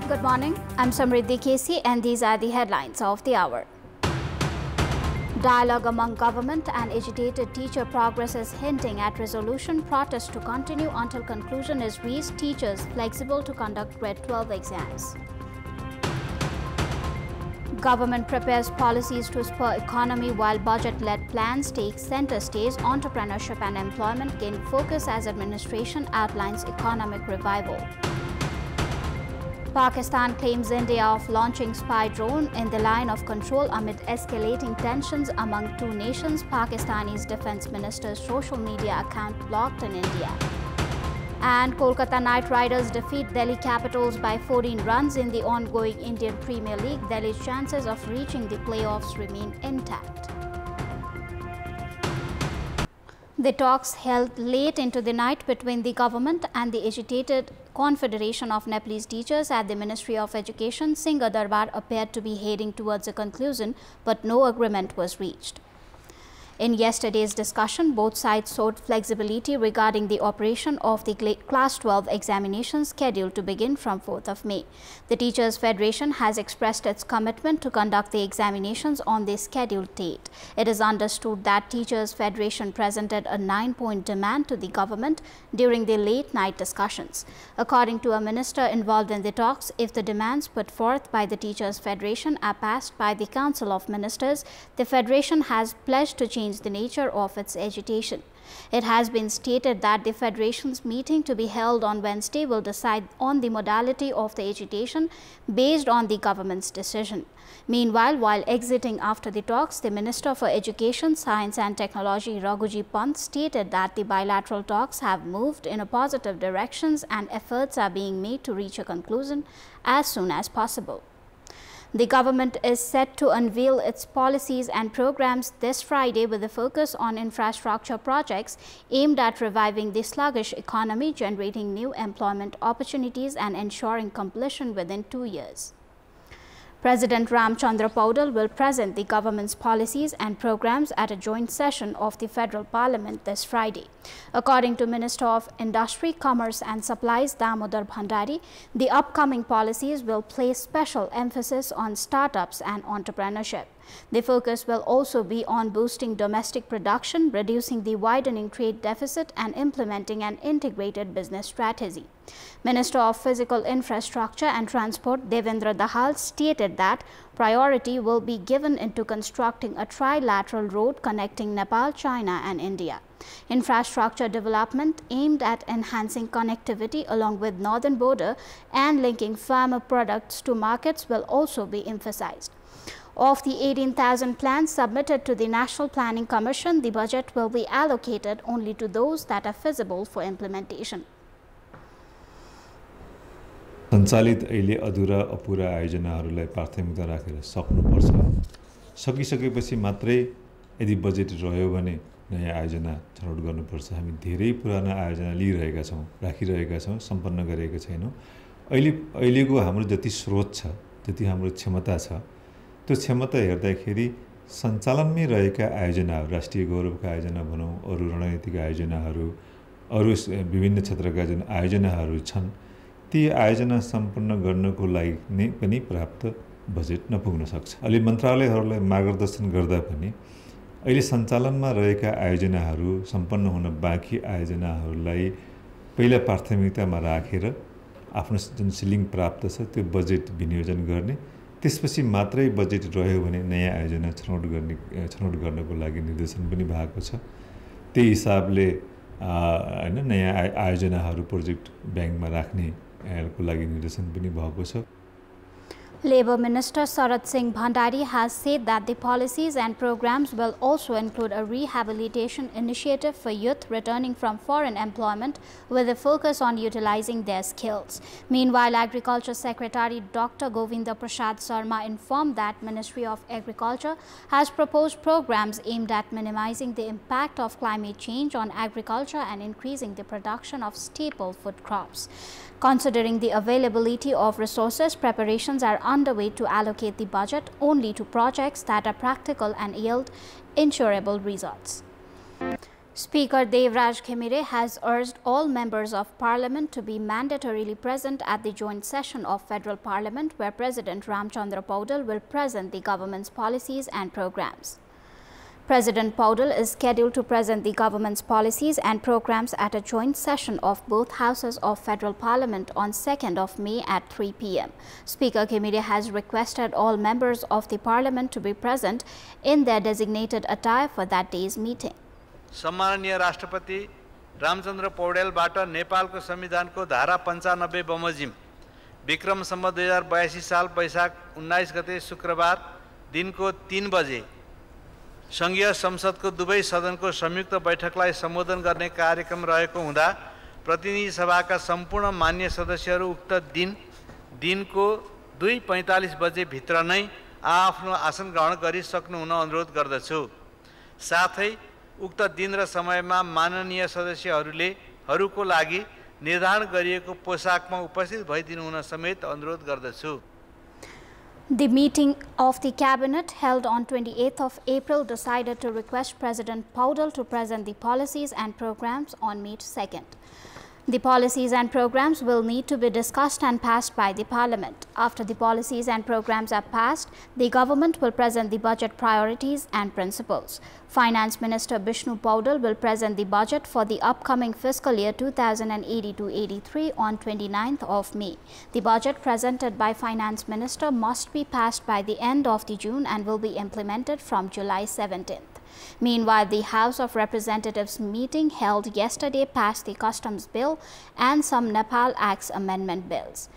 Good morning, I'm Samriddhi K.C. and these are the headlines of the hour. Dialogue among government and agitated teacher progresses hinting at resolution. Protest to continue until conclusion is reached. Teachers flexible to conduct grade 12 exams. Government prepares policies to spur economy while budget-led plans take center stage. Entrepreneurship and employment gain focus as administration outlines economic revival. Pakistan claims India of launching spy drone in the line of control amid escalating tensions among two nations. Pakistani's defense minister's social media account blocked in India. And Kolkata Knight Riders defeat Delhi Capitals by 14 runs in the ongoing Indian Premier League. Delhi's chances of reaching the playoffs remain intact. The talks held late into the night between the government and the agitated Confederation of Nepalese Teachers at the Ministry of Education, Singha Darbar, appeared to be heading towards a conclusion, but no agreement was reached. In yesterday's discussion, both sides sought flexibility regarding the operation of the Class 12 examinations scheduled to begin from 4th of May. The Teachers Federation has expressed its commitment to conduct the examinations on the scheduled date. It is understood that Teachers Federation presented a 9-point demand to the government during the late-night discussions. According to a minister involved in the talks, if the demands put forth by the Teachers Federation are passed by the Council of Ministers, the Federation has pledged to change the nature of its agitation. It has been stated that the Federation's meeting to be held on Wednesday will decide on the modality of the agitation based on the government's decision. Meanwhile, while exiting after the talks, the Minister for Education, Science and Technology, Raghuji Pant, stated that the bilateral talks have moved in a positive directions and efforts are being made to reach a conclusion as soon as possible. The government is set to unveil its policies and programs this Friday with a focus on infrastructure projects aimed at reviving the sluggish economy, generating new employment opportunities and ensuring completion within 2 years. President Ramchandra Paudel will present the government's policies and programs at a joint session of the Federal Parliament this Friday. According to Minister of Industry, Commerce and Supplies Damodar Bhandari, the upcoming policies will place special emphasis on startups and entrepreneurship. The focus will also be on boosting domestic production, reducing the widening trade deficit and implementing an integrated business strategy. Minister of Physical Infrastructure and Transport Devendra Dahal stated that priority will be given into constructing a trilateral road connecting Nepal, China and India. Infrastructure development aimed at enhancing connectivity along with northern border and linking farmer products to markets will also be emphasized. Of the 18,000 plans submitted to the National Planning Commission, the budget will be allocated only to those that are feasible for implementation. सञ्चालित अहिले अधुरा अपुरा आयोजनाहरूलाई प्राथमिकता राखेर सक्नुपर्छ। सकिसकेपछि मात्रै यदि budget रह्यो भने नयाँ आयोजना छनौट गर्नुपर्छ। हामी धेरै पुराना आयोजना लिइरहेका छौं, राखिरहेका छौं, सम्पन्न गरेका छैनौं। अहिलेको हाम्रो जति स्रोत छ, जति हाम्रो क्षमता छ, त्यो क्षमता हेर्दाखेरि सञ्चालनमै रहेका आयोजनाहरू, राष्ट्रिय गौरवका आयोजना भनौं, अरु रणनीतिक आयोजनाहरू, अरु विभिन्न क्षेत्रका जुन आयोजनाहरू छन्, ती आयोजना सम्पन्न गर्नको लागि नै पनि पर्याप्त बजेट नपुग्न सक्छ। अहिले मन्त्रालयहरूलाई मार्गदर्शन गर्दा पनि अहिले सञ्चालनमा रहेका आयोजनाहरू, सम्पन्न हुन बाँकी आयोजनाहरूलाई पहिला प्राथमिकतामा राखेर आफ्नो जुन सिलिङ प्राप्त छ त्यो बजेट विनियोजन गर्ने, त्यसपछि मात्रै बजेट रह्यो भने नयाँ आयोजना छनौट गर्नको लागि निर्देशन पनि भएको छ। त्यही हिसाबले हैन नयाँ आयोजनाहरू प्रोजेक्ट ब्याङ्कमा राख्ने को लागि निर्देशन पनि भएको छ। Labour Minister Sarat Singh Bhandari has said that the policies and programs will also include a rehabilitation initiative for youth returning from foreign employment with a focus on utilizing their skills. Meanwhile, Agriculture Secretary Dr. Govinda Prasad Sarma informed that Ministry of Agriculture has proposed programs aimed at minimizing the impact of climate change on agriculture and increasing the production of staple food crops. Considering the availability of resources, preparations are underway to allocate the budget only to projects that are practical and yield insurable results. Speaker Devraj Khemire has urged all members of Parliament to be mandatorily present at the joint session of Federal Parliament, where President Ramchandra Paudel will present the government's policies and programs. President Paudel is scheduled to present the government's policies and programs at a joint session of both houses of Federal Parliament on 2nd of May at 3 p.m. Speaker Khemire has requested all members of the Parliament to be present in their designated attire for that day's meeting. सम्माननीय राष्ट्रपति रामचन्द्र पौडेलबाट नेपालको संविधानको धारा 95 बमोजिम विक्रम सम्वत 2082 साल वैशाख 19 गते शुक्रबार दिनको 3 बजे संघीय संसदको दुवै सदनको संयुक्त बैठकलाई सम्बोधन गर्ने कार्यक्रम रहेको हुँदा प्रतिनिधि सभाका सम्पूर्ण मान्य सदस्यहरू उक्त दिनको 2:45 बजे भित्र नै आफ्नो आसन ग्रहण गरिसक्नु हुन अनुरोध गर्दछु। साथै उक्त दिन र समयमा माननीय सदस्यहरूको लागि निर्धारण गरिएको पोशाकमा उपस्थित भइदिनु हुन समेत अनुरोध गर्दछु। The meeting of the Cabinet held on 28th of April decided to request President Paudel to present the policies and programs on May 2nd. The policies and programs will need to be discussed and passed by the Parliament. After the policies and programs are passed, the government will present the budget priorities and principles. Finance Minister Bishnu Paudel will present the budget for the upcoming fiscal year 2082-83 on 29th of May. The budget presented by Finance Minister must be passed by the end of the June and will be implemented from July 17th. Meanwhile, the House of Representatives meeting held yesterday passed the Customs Bill and some Nepal Acts amendment bills.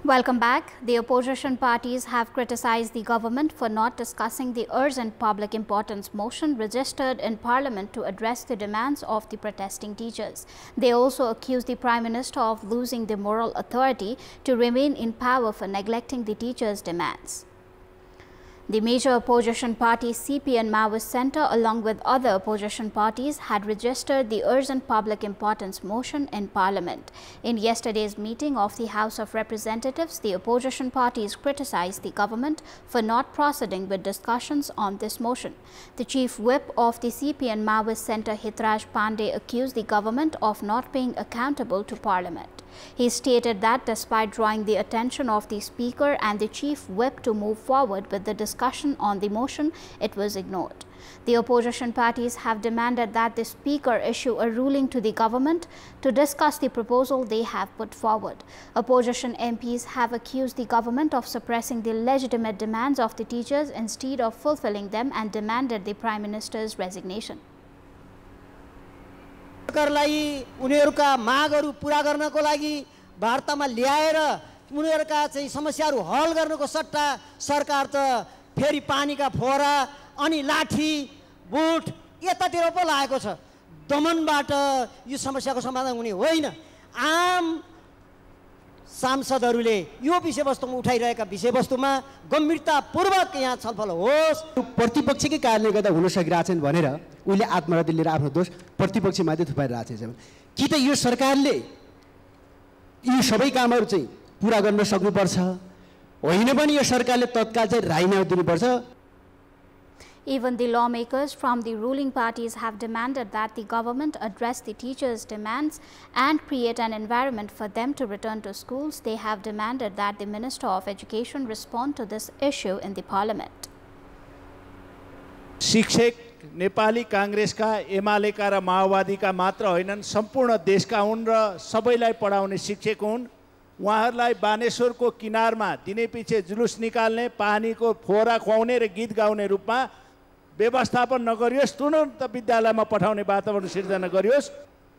Welcome back. The opposition parties have criticized the government for not discussing the urgent public importance motion registered in Parliament to address the demands of the protesting teachers. They also accused the Prime Minister of losing the moral authority to remain in power for neglecting the teachers' demands. The major opposition party CPN Maoist Centre, along with other opposition parties, had registered the urgent public importance motion in Parliament. In yesterday's meeting of the House of Representatives, the opposition parties criticized the government for not proceeding with discussions on this motion. The chief whip of the CPN Maoist Centre, Hitraj Pandey, accused the government of not being accountable to Parliament. He stated that despite drawing the attention of the Speaker and the Chief Whip to move forward with the discussion on the motion, it was ignored. The opposition parties have demanded that the Speaker issue a ruling to the government to discuss the proposal they have put forward. Opposition MPs have accused the government of suppressing the legitimate demands of the teachers instead of fulfilling them and demanded the Prime Minister's resignation. उनीहरुका मागहरु पूरा गर्नको लागि वार्तामा ल्याएर उनीहरुका चाहिँ समस्याहरु हल गर्नको सट्टा सरकार त फेरि पानीका फोहरा अनि लाठी बुट यतातिर पो लागेको छ। दमनबाट यो समस्याको समाधान हुने होइन। आम सांसदहरुले यो विषयवस्तुमा उठाइरहेका विषयवस्तुमा गम्भीरतापूर्वक यहाँ छलफल होस्। प्रतिपक्षकै कारणले गर्दा हुन सकिरहेछन् भनेर उले आत्महत्या लिएर आफ्नो दोष प्रतिपक्षमाथि थुपाइरहेछन्। कि त यो सरकारले यी सबै कामहरु चाहिँ पूरा गर्न सक्नुपर्छ, होइन पनि यो सरकारले तत्काल चाहिँ राजीनामा दिनुपर्छ। Even the lawmakers from the ruling parties have demanded that the government address the teachers' demands and create an environment for them to return to schools. They have demanded that the Minister of Education respond to this issue in the Parliament. शिक्षक नेपाली कांग्रेसका एमालेका र माओवादीका मात्र होइनन्, सम्पूर्ण देशका हुन् र सबैलाई पढाउने शिक्षक हुन्। उहाँहरूलाई बानेश्वरको किनारमा दिनैपिछे जुलुस निकाल्ने, पानीको फोहरा खुवाउने र गीत गाउने रूपमा व्यवस्थापन नगरियोस्, तुरन्त विद्यालयमा पठाउने वातावरण सिर्जना गरियोस्।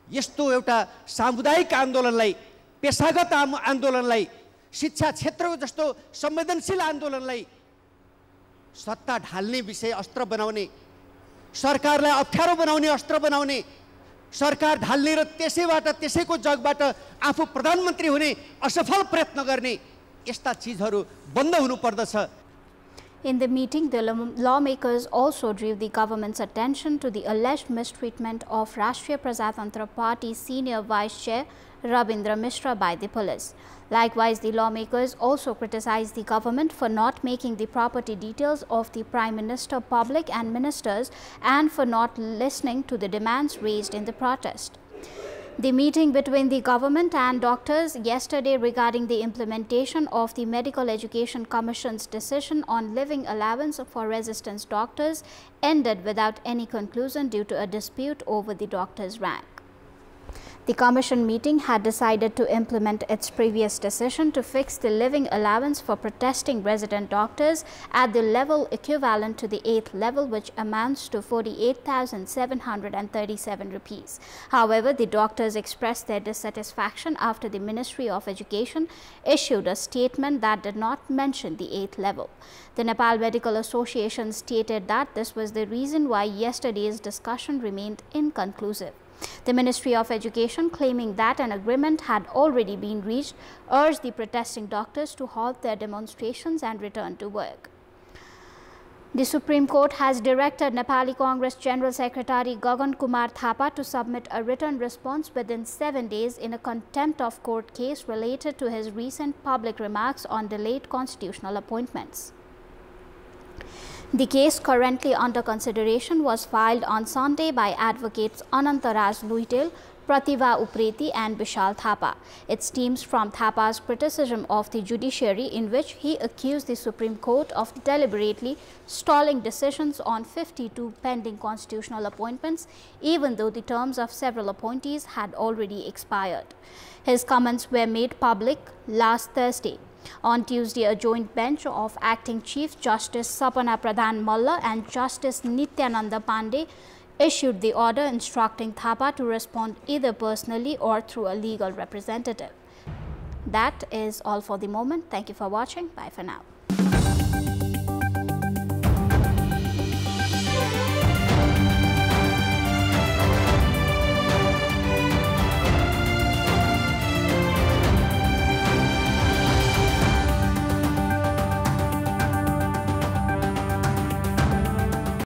यस्तो एउटा सामुदायिक आन्दोलनलाई, पेशागत आन्दोलनलाई, शिक्षा क्षेत्रको जस्तो संवेदनशील आन्दोलनलाई सत्ता ढाल्ने विषय अस्त्र बनाउने, सरकारलाई अप्ठ्यारो बनाउने अस्त्र बनाउने, सरकार ढाल्ने र त्यसैको जगबाट आफू प्रधानमन्त्री हुने असफल प्रयत्न गर्ने, यस्ता चीजहरू बन्द हुनुपर्दछ। In the meeting, the lawmakers also drew the government's attention to the alleged mistreatment of Rashtriya Prajatantra Party Senior Vice Chair Ravindra Mishra by the police. Likewise, the lawmakers also criticized the government for not making the property details of the Prime Minister public and ministers and for not listening to the demands raised in the protest. The meeting between the government and doctors yesterday regarding the implementation of the Medical Education Commission's decision on living allowance for residence doctors ended without any conclusion due to a dispute over the doctor's rank. The Commission meeting had decided to implement its previous decision to fix the living allowance for protesting resident doctors at the level equivalent to the 8th level, which amounts to 48,737 rupees. However, the doctors expressed their dissatisfaction after the Ministry of Education issued a statement that did not mention the 8th level. The Nepal Medical Association stated that this was the reason why yesterday's discussion remained inconclusive. The Ministry of Education, claiming that an agreement had already been reached, urged the protesting doctors to halt their demonstrations and return to work. The Supreme Court has directed Nepali Congress General Secretary Gagan Kumar Thapa to submit a written response within 7 days in a contempt of court case related to his recent public remarks on delayed constitutional appointments. The case currently under consideration was filed on Sunday by advocates Anantaraj Luitel, Pratibha Upreti and Vishal Thapa. It stems from Thapa's criticism of the judiciary, in which he accused the Supreme Court of deliberately stalling decisions on 52 pending constitutional appointments, even though the terms of several appointees had already expired. His comments were made public last Thursday. On Tuesday, a joint bench of Acting Chief Justice Sapana Pradhan Malla and Justice Nityananda Pandey issued the order instructing Thapa to respond either personally or through a legal representative. That is all for the moment. Thank you for watching. Bye for now.